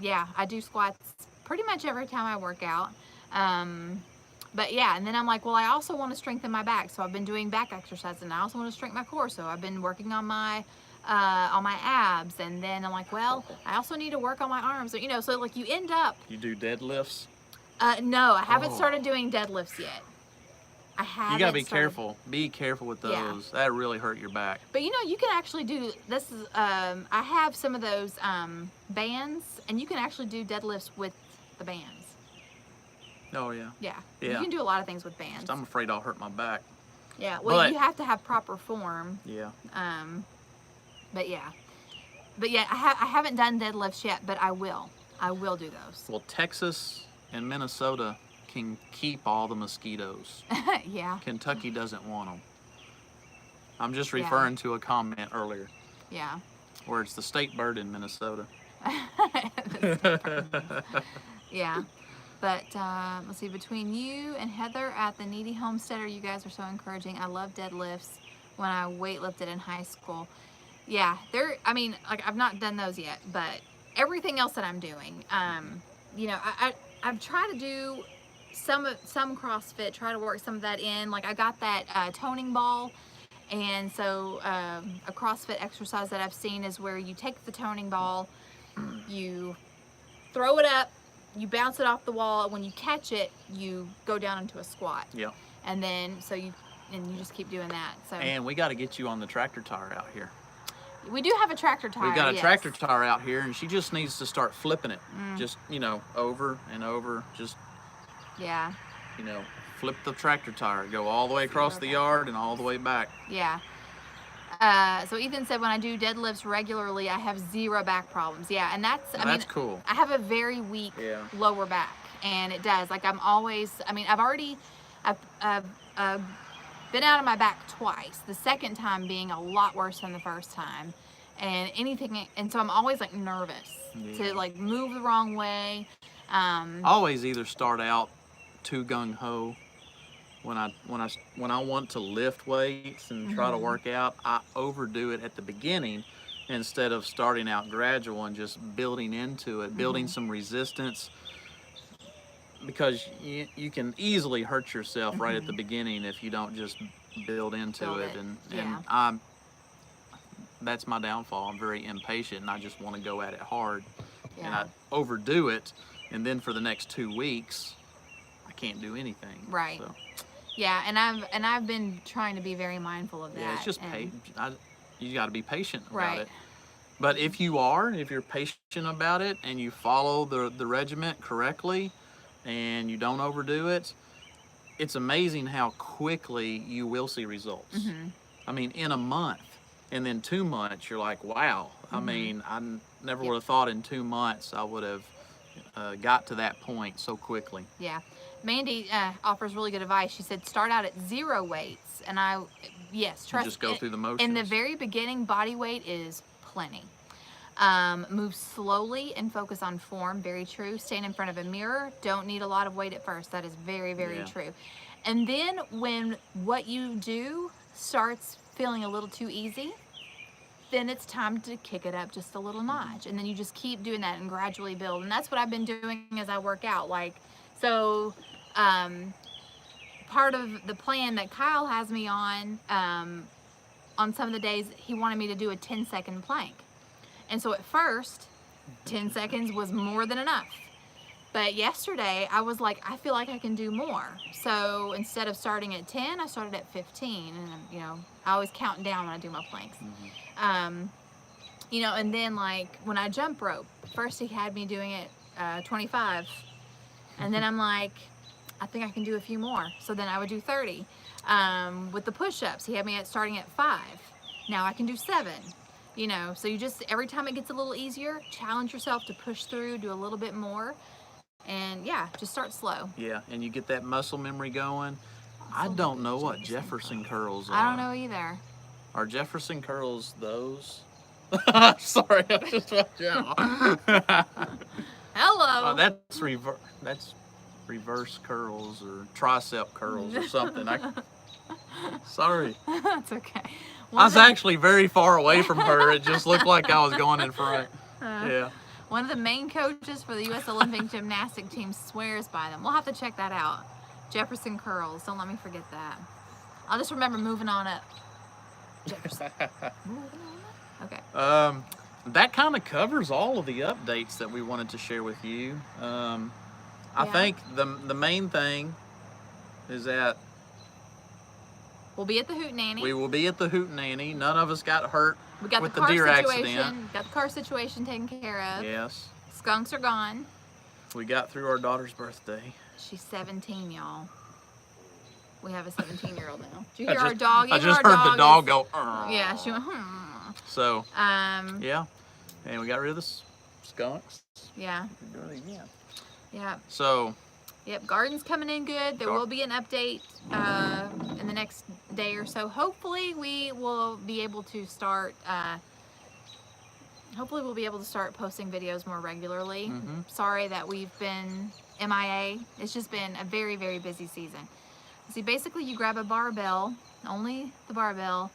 yeah, I do squats pretty much every time I work out. But yeah, and then I'm like, well, I also want to strengthen my back, so I've been doing back exercises, and I also want to strengthen my core, so I've been working on my abs, and then I'm like, well, I also need to work on my arms, so, you know, so like you end up. You do deadlifts? No, I haven't started doing deadlifts yet. I haven't. You gotta be careful. Be careful with those. Yeah. That really hurt your back. But you know, you can actually do this. Is I have some of those bands, and you can actually do deadlifts with the bands. Oh yeah. Yeah. Yeah. You can do a lot of things with bands. I'm afraid I'll hurt my back. Yeah. Well, But- you have to have proper form. Yeah. But yeah. I haven't done deadlifts yet, but I will. I will do those. Well, Texas and Minnesota can keep all the mosquitoes. Yeah. Kentucky doesn't want them. I'm just referring to a comment earlier Yeah. where it's the state bird in Minnesota. Yeah. But let's see, between you and Heather at the Needy Homesteader, you guys are so encouraging. I love deadlifts when I weightlifted in high school. Yeah, I mean, like, I've not done those yet, but everything else that I'm doing, you know, I've tried to do some CrossFit, try to work some of that in. Like, I got that toning ball, and so a CrossFit exercise that I've seen is where you take the toning ball, you throw it up, you bounce it off the wall, and when you catch it, you go down into a squat. Yeah. And then, you just keep doing that. So. And we got to get you on the tractor tire out here. We do have a tractor tire. We've got a yes. tractor tire out here, and she just needs to start flipping it. Just, you know, over and over. Just, Yeah. you know, flip the tractor tire. Go all the way across the yard and all the way back. Yeah. So Ethan said when I do deadlifts regularly, I have zero back problems. Yeah, and that's, I mean, That's cool. I have a very weak lower back, and it does. Like, I'm always, I mean, I've been out of my back twice. The second time being a lot worse than the first time. And so I'm always like nervous to like move the wrong way. I always either start out too gung-ho when I want to lift weights and try to work out. I overdo it at the beginning instead of starting out gradual and just building into it, building some resistance, because you can easily hurt yourself right at the beginning if you don't just build into it. And that's my downfall. I'm very impatient, and I just want to go at it hard. And I overdo it, and then for the next 2 weeks I can't do anything. Right. So. Yeah, and I've been trying to be very mindful of that. Yeah, it's just you got to be patient about it. Right. But if you're patient about it and you follow the regiment correctly and you don't overdo it, it's amazing how quickly you will see results. I mean, in a month, and then 2 months, you're like, wow. I mean, I never would have thought in 2 months I would have got to that point so quickly. Yeah. Mandy offers really good advice. She said, start out at 0 weights. And trust Just go through the motions. In the very beginning, body weight is plenty. Move slowly and focus on form. Very true. Stand in front of a mirror. Don't need a lot of weight at first. That is very, very true. And then when what you do starts feeling a little too easy, then it's time to kick it up just a little notch. And then you just keep doing that and gradually build. And that's what I've been doing as I work out. Like, so part of the plan that Kyle has me on some of the days, he wanted me to do a 10-second plank. And so at first, 10 seconds was more than enough. But yesterday, I was like, I feel like I can do more. So instead of starting at 10, I started at 15. And, you know, I always count down when I do my planks. You know, and then, like, when I jump rope, first he had me doing it 25. And then I'm like, I think I can do a few more. So then I would do 30. With the push-ups, he had me starting at 5. Now I can do 7. You know, so you just, every time it gets a little easier, challenge yourself to push through, do a little bit more. And yeah, just start slow. Yeah, and you get that muscle memory going. I don't know what Jefferson curls are. I don't know either. Are Jefferson curls those? Sorry, I just fucked you out. Hello. That's reverse curls or tricep curls or something. Sorry. That's okay. I was actually very far away from her. It just looked like I was going in front. Yeah. One of the main coaches for the U.S. Olympic gymnastic team swears by them. We'll have to check that out. Jefferson curls. Don't let me forget that. I'll just remember moving on up. Jefferson. Moving on up. Okay. That kind of covers all of the updates that we wanted to share with you. I think the main thing is that we'll be at the Hootenanny. We will be at the Hootenanny. None of us got hurt we got with the the car deer situation. accident. Got the car situation taken care of. Yes. Skunks are gone. We got through our daughter's birthday. She's 17, y'all. We have a 17-year-old now. Did you hear our dog? I just heard the dog go. Yeah, she went. So. Yeah, and we got rid of the skunks. Yeah. We're doing it again. Yeah. So. Yep, garden's coming in good. There will be an update in the next day or so. Hopefully, we will be able to start. Hopefully, we'll be able to start posting videos more regularly. Mm-hmm. Sorry that we've been MIA. It's just been a very, very busy season. See, basically, you grab a barbell, only the barbell,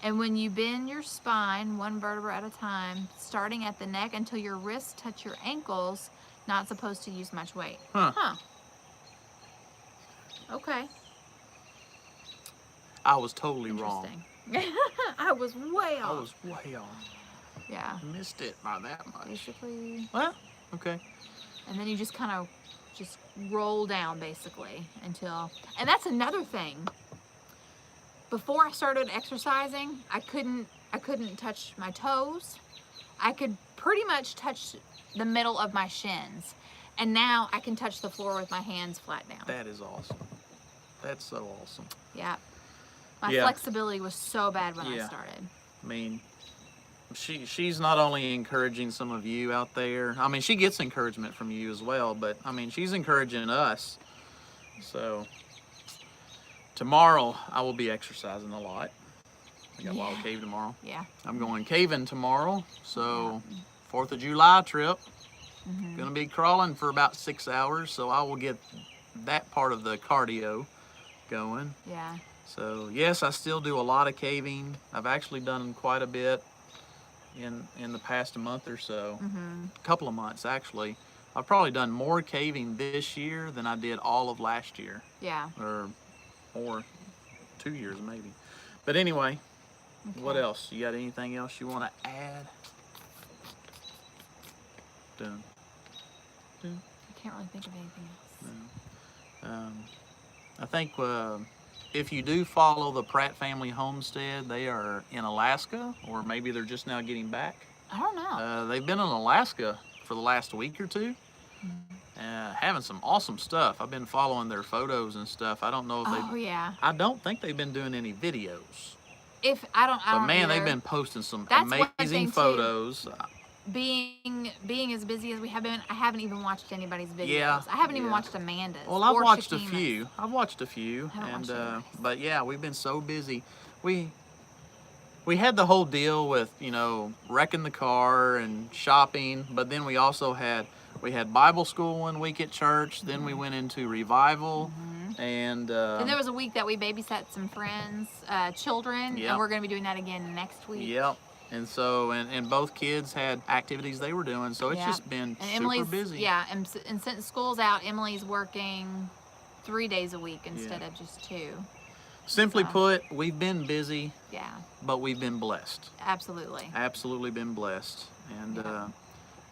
and when you bend your spine, one vertebra at a time, starting at the neck until your wrists touch your ankles, not supposed to use much weight. Huh. Okay. I was totally wrong. I was way off. I was way off. Yeah. Missed it by that much. Basically. Well, okay. And then you just kind of just roll down basically until, and that's another thing. Before I started exercising, I couldn't touch my toes. I could pretty much touch the middle of my shins. And now I can touch the floor with my hands flat down. That is awesome. That's so awesome. Yeah. My flexibility was so bad when I started. I mean, she's not only encouraging some of you out there. I mean, she gets encouragement from you as well, but I mean, she's encouraging us. So tomorrow I will be exercising a lot. I got Wild Cave tomorrow. Yeah. I'm going caving tomorrow. So 4th of July trip. Mm-hmm. Gonna be crawling for about 6 hours, so I will get that part of the cardio going. Yeah. So yes, I still do a lot of caving. I've actually done quite a bit in the past month or so. Mm-hmm. A couple of months actually. I've probably done more caving this year than I did all of last year. Yeah. Or 2 years maybe. But anyway, what else? You got anything else you want to add? Done. I can't really think of anything else. No. I think if you do follow the Pratt family homestead, they are in Alaska, or maybe they're just now getting back. I don't know. They've been in Alaska for the last week or two, having some awesome stuff. I've been following their photos and stuff. I don't know if I don't think they've been doing any videos. But man, they've been posting some amazing photos. Being as busy as we have been, I haven't even watched anybody's videos. Yeah, I haven't even watched Amanda's. Well, I've watched Shakima's. a few. But yeah, we've been so busy. We had the whole deal with, wrecking the car and shopping, but then we also had Bible school one week at church, then we went into revival, and there was a week that we babysat some friends, children, and we're going to be doing that again next week. Yep. And so, and both kids had activities they were doing, so it's just been super busy. Yeah, and since school's out, Emily's working 3 days a week instead of just 2. Simply put, we've been busy. Yeah. But we've been blessed. Absolutely. Absolutely been blessed, and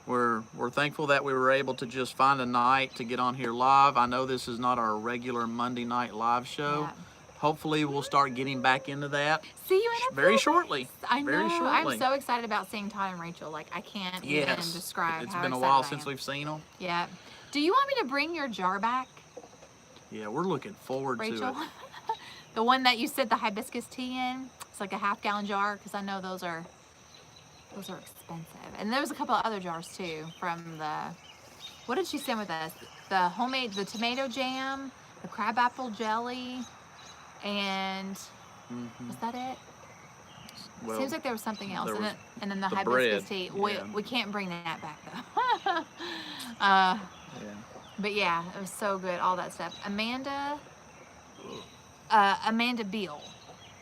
we're thankful that we were able to just find a night to get on here live. I know this is not our regular Monday night live show. Yeah. Hopefully we'll start getting back into that. See you in very shortly. I know. Very shortly. I'm so excited about seeing Todd and Rachel. Like, I can't even describe It's how been a excited while I since am. we've seen them. Yeah. Do you want me to bring your jar back, Yeah, we're looking forward Rachel? to it. The one that you said the hibiscus tea in? It's like a half-gallon jar, because I know those are expensive. And there was a couple of other jars too from what did she send with us? The tomato jam, the crabapple jelly, and was that it? Well, seems like there was something else. And then the bread. hibiscus tea. We can't bring that back though. But yeah, it was so good, all that stuff. Amanda Beal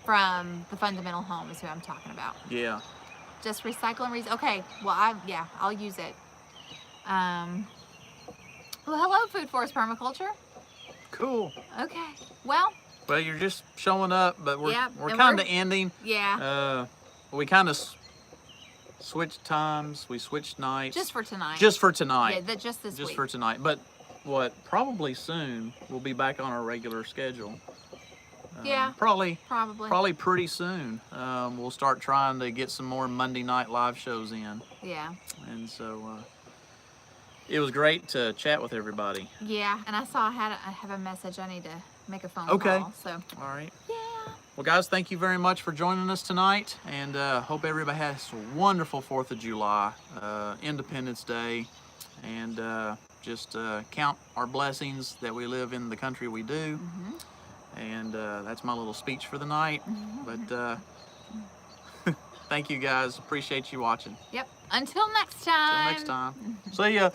from the Fundamental Home is who I'm talking about. Yeah. Just recycle and reuse. Okay, well, I'll use it. Well, hello, Food Forest Permaculture. Cool. Okay. Well, You're just showing up, but we're Yep, we're and kind of we're- ending. yeah. We kind of switched times. We switched nights. Just for tonight. Just for tonight. Yeah, just this Just week. for tonight. But probably soon we'll be back on our regular schedule. Yeah. Probably Probably. pretty soon. We'll start trying to get some more Monday night live shows in. Yeah. And so it was great to chat with everybody. Yeah. And I have a message. I need to make a phone Okay. call. So. All right. Yeah. Well, guys, thank you very much for joining us tonight, and hope everybody has a wonderful 4th of July, Independence Day, and just count our blessings that we live in the country we do. And that's my little speech for the night. But thank you, guys. Appreciate you watching. Yep. Until next time. Till next time. See ya.